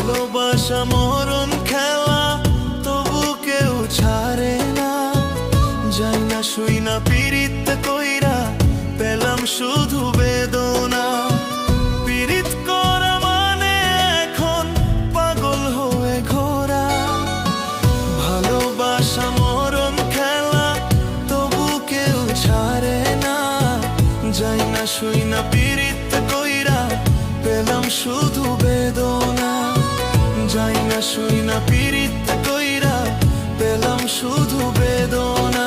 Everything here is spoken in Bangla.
ভালোবাসা মরণ খেলা, তবু কেউ ছাড়ে না। যাই না শুই না পীড়িত কইরা, পেলাম শুধু বেদনা। পীড়িত করা মানে এখন পাগল হয়ে ঘোরা। ভালোবাসা মরণ খেলা, তবু কেউ ছাড়ে না। যাই না শুই না পীড়িত কইরা, পেলাম শুধু বেদনা। যাই না শুই না পীড়িত কইরা, পেলাম শুধু বেদনা।